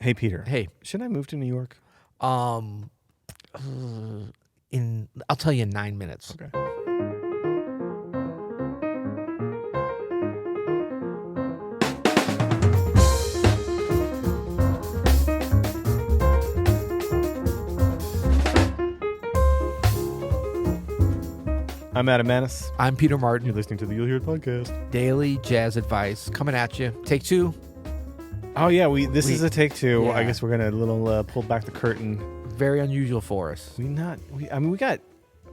Hey, Peter. Hey. Should I move to New York? I'll tell you in 9 minutes. Okay. I'm Adam Maness. I'm Peter Martin. You're listening to the You'll Hear It podcast. Daily jazz advice coming at you. Take two. Oh, yeah. This is a take two. Yeah. I guess we're going to pull back the curtain. Very unusual for us. We got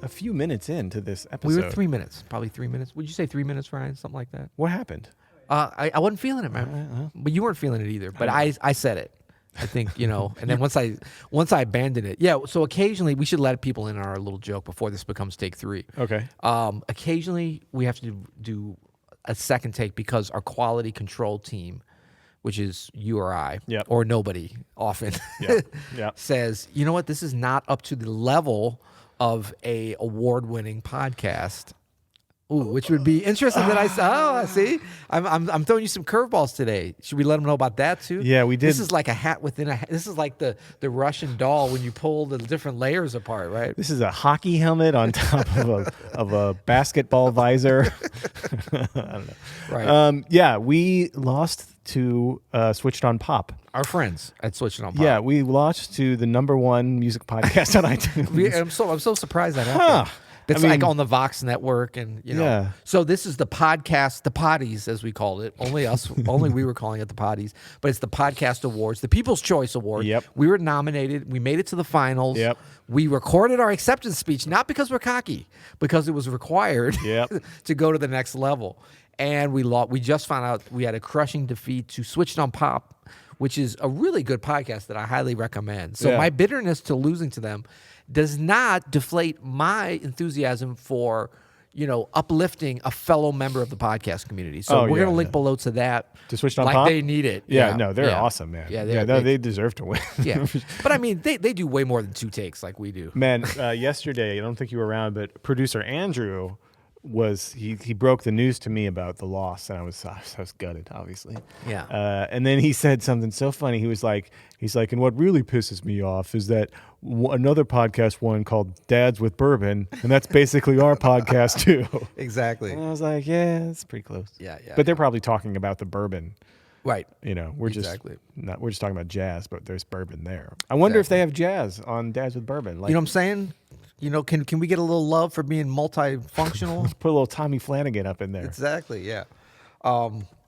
a few minutes into this episode. We were 3 minutes. Probably 3 minutes. Would you say 3 minutes, Ryan? Something like that? What happened? I wasn't feeling it, man. But you weren't feeling it either. But I said it. I think, and then once I abandoned it. Yeah, so occasionally we should let people in on our little joke before this becomes take three. Okay. Occasionally we have to do a second take because our quality control team, which is you or I, Yep. or nobody often, Yeah. says, you know what, this is not up to the level of a award-winning podcast. Ooh, which would be interesting that I saw. Oh, see, I'm throwing you some curveballs today. Should we let them know about that too? Yeah, we did. This is like a hat within a hat. This is like the Russian doll when you pull the different layers apart, right? This is a hockey helmet on top of a basketball visor. I don't know. Right. Yeah, we lost to Switched on Pop. Our friends at Switching on Pop. Yeah, we lost to the #1 music podcast on iTunes. I'm so surprised that happened. It's like on the Vox network, and Yeah. So this is the podcast, the potties as we called it. Only we were calling it the potties, but it's the Podcast Awards, the People's Choice Award. Yep. We were nominated. We made it to the finals. Yep. We recorded our acceptance speech, not because we're cocky, because it was required Yep. to go to the next level. And we lost. We just found out we had a crushing defeat to Switched on Pop, which is a really good podcast that I highly recommend. So Yeah. my bitterness to losing to them does not deflate my enthusiasm for, uplifting a fellow member of the podcast community. So we're going to link below to that. To Switched on like Pop? they need it. Yeah, no, they're awesome, man. Yeah, they deserve to win. yeah. But I mean, they do way more than two takes like we do. Man, yesterday, I don't think you were around, but producer Andrew he broke the news to me about the loss, and I was gutted, obviously. Yeah. And then he said something so funny. He's like, and what really pisses me off is that another podcast won called Dads with Bourbon, and that's basically our podcast too. Exactly. And I was like, yeah, it's pretty close. Yeah. But they're probably talking about the bourbon. Right. We're Exactly. we're just talking about jazz, but there's bourbon there. I wonder if they have jazz on Dads with Bourbon. Like, You know what I'm saying? Can we get a little love for being multifunctional? put a little Tommy Flanagan up in there. Exactly, yeah.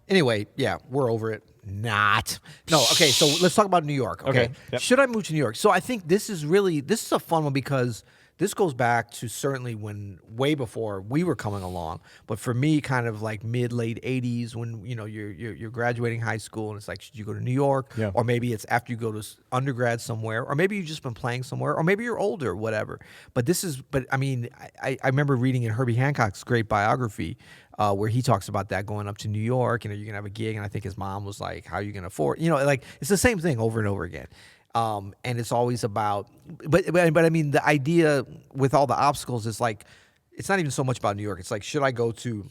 Anyway, yeah, we're over it. Not. No, okay, so let's talk about New York. Okay. Yep. Should I move to New York? So I think this is a fun one because this goes back to certainly way before we were coming along. But for me, kind of like late 80s when, you're graduating high school and it's like, should you go to New York? Yeah. Or maybe it's after you go to undergrad somewhere, or maybe you've just been playing somewhere, or maybe you're older, whatever. But I mean, I remember reading in Herbie Hancock's great biography where he talks about that going up to New York, you're going to have a gig. And I think his mom was like, how are you going to afford? Like it's the same thing over and over again. And it's always about, but I mean, the idea with all the obstacles is like, it's not even so much about New York. It's like, should I go to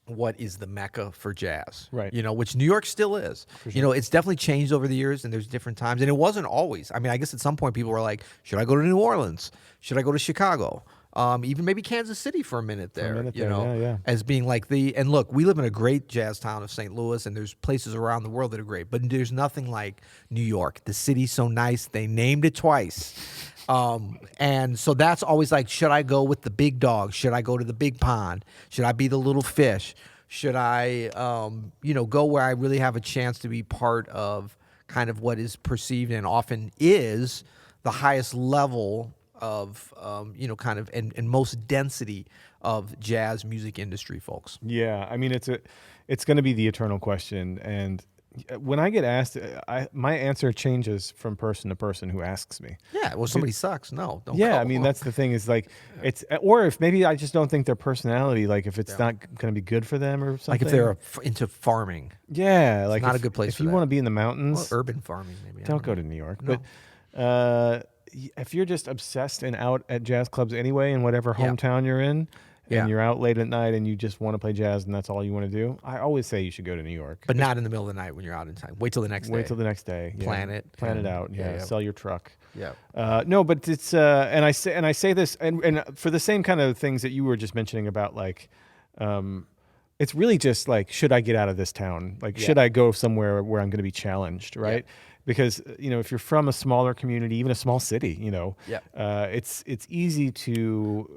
what is the Mecca for jazz? Right. Which New York still is. Sure. It's definitely changed over the years and there's different times. And it wasn't always. I mean, I guess at some point people were like, should I go to New Orleans? Should I go to Chicago? Even maybe Kansas City for a minute there, yeah. as being like and look, we live in a great jazz town of St. Louis, and there's places around the world that are great, but there's nothing like New York. The city's so nice, they named it twice. And so that's always like, should I go with the big dog? Should I go to the big pond? Should I be the little fish? Should I, go where I really have a chance to be part of kind of what is perceived and often is the highest level of kind of and most density of jazz music industry, folks. Yeah, I mean it's going to be the eternal question, and when I get asked, my answer changes from person to person who asks me. Yeah, well, somebody sucks. No, don't. Yeah, go. I mean that's the thing is like it's, or if maybe I just don't think their personality, like if it's not going to be good for them or something. Like if they're into farming. Yeah, like not a good place if for you that. want to be in the mountains, Well, urban farming, maybe. don't go to New York. No. But if you're just obsessed and out at jazz clubs anyway, in whatever hometown you're in, Yeah. and you're out late at night and you just want to play jazz and that's all you want to do, I always say you should go to New York. But not in the middle of the night when you're out in time. Wait till the next day. Wait till the next day. Yeah. Plan it. Plan it and- out. Yeah. Sell your truck. Yeah. No, but it's and I say this and for the same kind of things that you were just mentioning about like, it's really just like, should I get out of this town? Like, should I go somewhere where I'm going to be challenged, right? Yeah. Because if you're from a smaller community, even a small city, it's easy to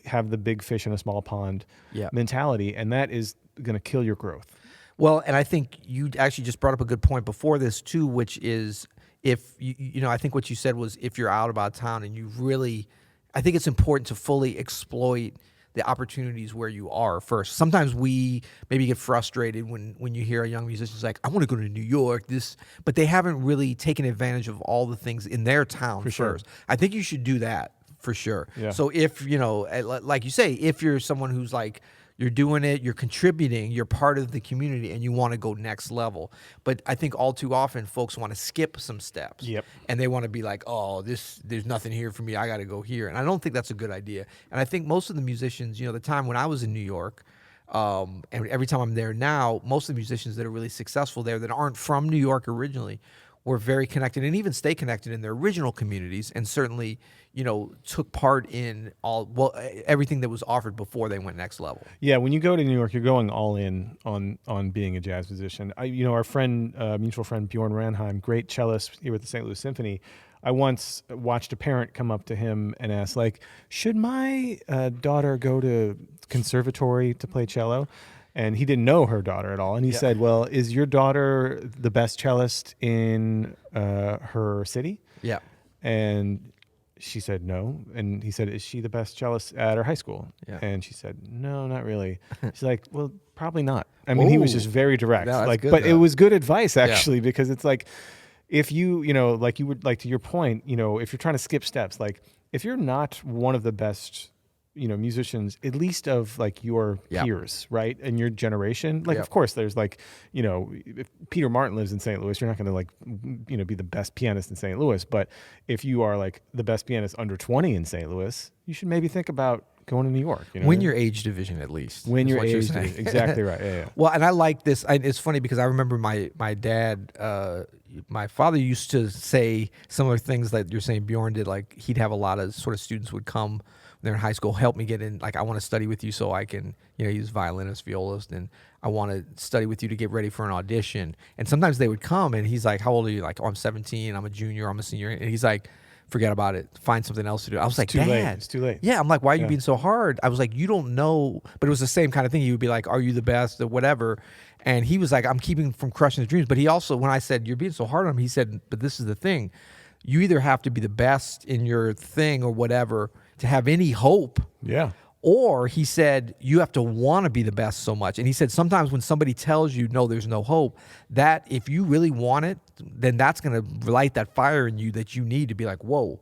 have the big fish in a small pond mentality, and that is going to kill your growth. Well, and I think you actually just brought up a good point before this too, which is if I think what you said was if you're out about town and you really, I think it's important to fully exploit the opportunities where you are first. Sometimes we maybe get frustrated when you hear a young musician's like, I want to go to New York, but they haven't really taken advantage of all the things in their town first. Sure. I think you should do that for sure. Yeah. So if, like you say, if you're someone who's like, you're doing it, you're contributing, you're part of the community, and you want to go next level. But I think all too often folks want to skip some steps. Yep. And they want to be like, oh, there's nothing here for me. I got to go here. And I don't think that's a good idea. And I think most of the musicians, the time when I was in New York, and every time I'm there now, most of the musicians that are really successful there that aren't from New York originally were very connected and even stay connected in their original communities and certainly, took part in everything that was offered before they went next level. Yeah, when you go to New York, you're going all in on being a jazz musician. Our friend, mutual friend Bjorn Ranheim, great cellist here with the St. Louis Symphony. I once watched a parent come up to him and ask, like, should my daughter go to conservatory to play cello? And he didn't know her daughter at all. And he said, well, is your daughter the best cellist in her city? Yeah. And she said no. And he said, is she the best cellist at her high school? Yeah. And she said, no, not really. She's like, well, probably not. I mean, he was just very direct. No, that's good, but though. it was good advice, actually, because it's like, if you would like to your point, if you're trying to skip steps, like if you're not one of the best musicians, at least of like your peers, right? And your generation. Like, of course, there's like, if Peter Martin lives in St. Louis, you're not going to like, be the best pianist in St. Louis. But if you are like the best pianist under 20 in St. Louis, you should maybe think about going to New York. Win your age division, at least. Win your what age you're saying. division. Exactly right. Yeah. Well, and I like this. It's funny because I remember my dad, my father used to say similar things that you're saying Bjorn did. Like he'd have a lot of sort of students would come when they're in high school, help me get in. Like I want to study with you so I can, he's violinist, violist, and I want to study with you to get ready for an audition. And sometimes they would come and he's like, how old are you? Like, oh, I'm 17, I'm a junior, I'm a senior. And he's like, forget about it. Find something else to do. I was like, too Dad. late. It's too late. Yeah. I'm like, why are you being so hard? I was like, you don't know. But it was the same kind of thing. He would be like, are you the best or whatever? And he was like, I'm keeping from crushing his dreams. But he also, when I said, you're being so hard on him, he said, but this is the thing. You either have to be the best in your thing or whatever to have any hope. Yeah. Or he said, you have to want to be the best so much. And he said, sometimes when somebody tells you, no, there's no hope, that if you really want it, then that's going to light that fire in you that you need to be like, whoa,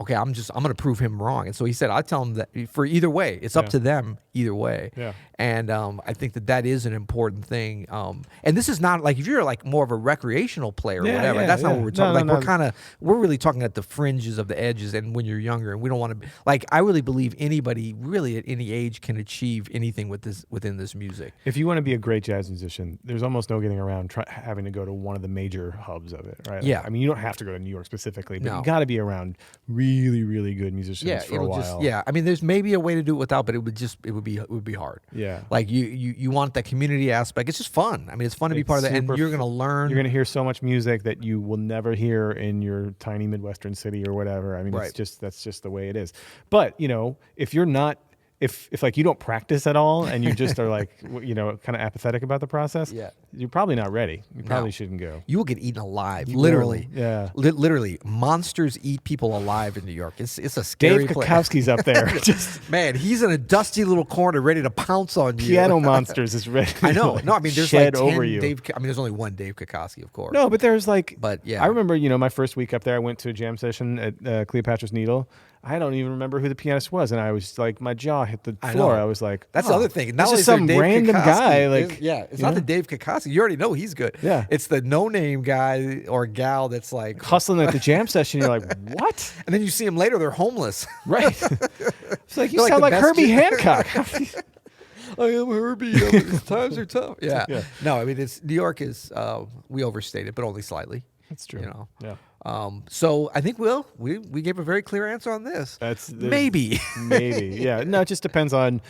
okay, I'm going to prove him wrong. And so he said, I tell him that for either way, it's up to them either way. Yeah. And I think that is an important thing. And this is not like if you're like more of a recreational player or whatever, that's not what we're talking about. We're really talking at the fringes of the edges and when you're younger, and we don't want to be like, I really believe anybody really at any age can achieve anything within this music. If you want to be a great jazz musician, there's almost no getting around having to go to one of the major hubs of it, right? Yeah. I mean, you don't have to go to New York specifically, but No. you got to be around really, really good musicians for a while. I mean, there's maybe a way to do it without, but it would be hard. Yeah. Like you want that community aspect. It's just fun. I mean, it's fun to be part of that, and you're going to learn. You're going to hear so much music that you will never hear in your tiny Midwestern city or whatever. I mean, Right. that's just the way it is. But, if you're not, if like you don't practice at all and you just are like, kind of apathetic about the process, you're probably not ready. You probably shouldn't go. You will get eaten alive, You literally. will, yeah. Literally, monsters eat people alive in New York. It's a scary Dave place. Kakowski's up there. Just Man, he's in a dusty little corner ready to pounce on you. Piano Monsters is ready. I know. to, No, I mean, there's shed like 10 over you. there's only one Dave Kakowski, of course. No, but there's like, But, yeah. I remember, my first week up there, I went to a jam session at Cleopatra's Needle. I don't even remember who the pianist was, and I was like, my jaw hit the floor. I was like, that's the other thing. Not this only is some Dave random Kikoski, guy. Like, it's not the Dave Kikoski. You already know he's good. Yeah. It's the no-name guay or gal that's like hustling at the jam session. You're like, what? And then you see them later, they're homeless. Right. It's like, you They're sound like like the Herbie best Hancock. I am Herbie. Times are tough. Yeah. No, I mean, New York is, we overstated, but only slightly. That's true. Yeah. So I think we gave a very clear answer on this. Maybe. Yeah. No, it just depends on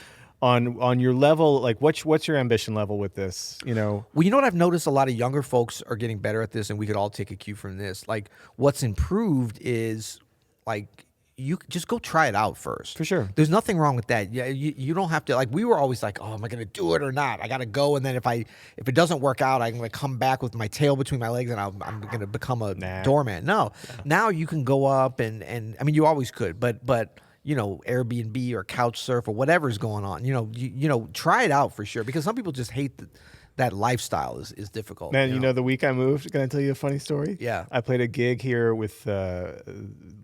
your level. Like, what's your ambition level with this? Well, you know what I've noticed? A lot of younger folks are getting better at this, and we could all take a cue from this. Like, what's improved is like, you just go try it out first. For sure. There's nothing wrong with that. Yeah, you don't have to, like, we were always like, oh, am I going to do it or not? I got to go, and then if it doesn't work out, I'm going to come back with my tail between my legs, and I'm going to become a doorman. No. Now you can go up and I mean, you always could, but Airbnb or couch surf or whatever's going on, try it out for sure, because some people just hate that lifestyle is difficult. Man, the week I moved, can I tell you a funny story? Yeah. I played a gig here with a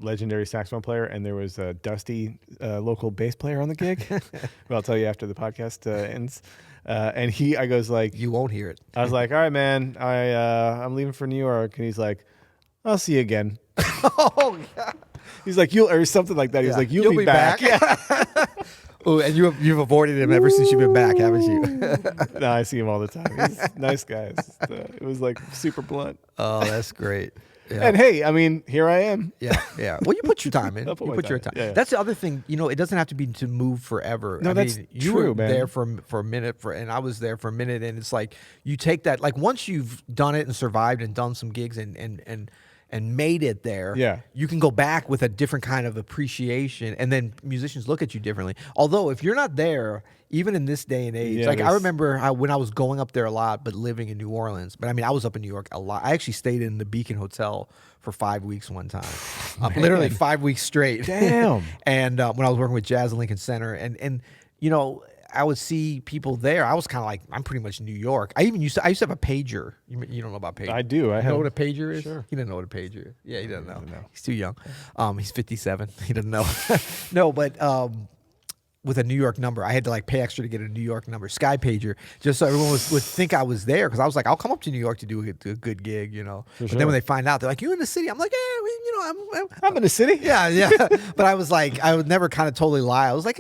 legendary saxophone player, and there was a dusty local bass player on the gig. But I'll tell you after the podcast ends. And I goes like, you won't hear it. I was like, all right, man, I'm leaving for New York. And he's like, I'll see you again. Oh, God. He's like, or something like that. He's like, you'll be back. Yeah. Oh, and you've avoided him ever since you've been back, haven't you? No, I see him all the time. He's a nice guy. It was like super blunt. Oh, that's great. Yeah. And hey, I mean, here I am. Yeah. Well, you put your time in. You put your time. Yeah. That's the other thing. It doesn't have to be to move forever. No, that's you true, were man. there for a minute, and I was there for a minute, and it's like you take that. Like, once you've done it and survived and done some gigs and made it there, you can go back with a different kind of appreciation, and then musicians look at you differently. Although if you're not there, even in this day and age, I remember when I was going up there a lot, but living in New Orleans. But I mean, I was up in New York a lot. I actually stayed in the Beacon Hotel for 5 weeks one time, literally 5 weeks straight. Damn. And when I was working with Jazz and Lincoln Center, and I would see people there. I was kind of like, I'm pretty much New York. I used to have a pager. You don't know about pager? I do. You know what a pager is? Sure. He doesn't know what a pager is. Yeah, he doesn't know. He's too young. He's 57. He doesn't know. No, but with a New York number, I had to like pay extra to get a New York number, Sky Pager, just so everyone would think I was there, because I was like, I'll come up to New York to do a good gig, But then when they find out, they're like, you in the city? I'm like, I'm in the city. Yeah. But I was like, I would never kind of totally lie. I was like,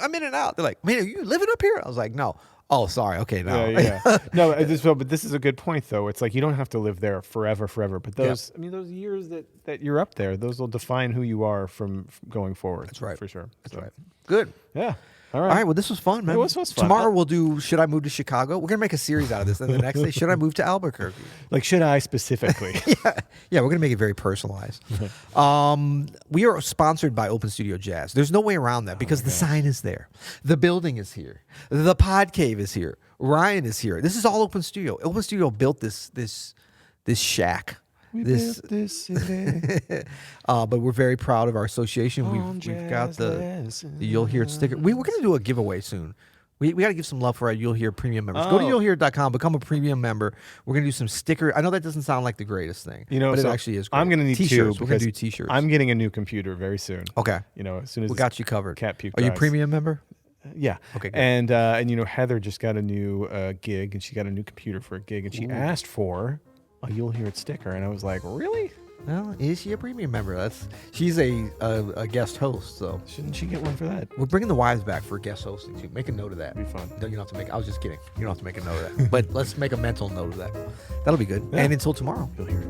I'm in and out. They're like, man, are you living up here? I was like, no. Oh, sorry. Okay, no. Yeah. No, but this is a good point, though. It's like you don't have to live there forever. But those years that you're up there, those will define who you are from going forward. That's right. For sure. That's right. Good. Yeah. All right. Well, this was fun, man. It was fun. Tomorrow we'll do Should I Move to Chicago? We're gonna make a series out of this. And the next day, Should I Move to Albuquerque? Like, should I specifically? Yeah. We're gonna make it very personalized. We are sponsored by Open Studio Jazz. There's no way around that, because the sign is there, the building is here, the pod cave is here, Ryan is here. This is all Open Studio. Open Studio built this shack. Built this city. But we're very proud of our association. We've got the You'll Hear It sticker. We're going to do a giveaway soon. We got to give some love for our You'll Hear premium members. Go to you'llhear.com, become a premium member. We're going to do some sticker. I know that doesn't sound like the greatest thing, but it actually is great. I'm going to need T-shirts. two. We're going to do T-shirts. I'm getting a new computer very soon. Okay. As soon as we got you covered. Cat puke. Are you a premium member? Yeah. Okay. Good. And Heather just got a new gig, and she got a new computer for a gig, and she asked for a You'll Hear It sticker, and I was like, really? Well, is she a premium member? She's a guest host, so shouldn't she get one for that? We're bringing the wives back for guest hosting too. Make a note of that. It'd be fun. You don't have to make. I was just kidding. You don't have to make a note of that. But let's make a mental note of that. That'll be good. Yeah. And until tomorrow, You'll hear it.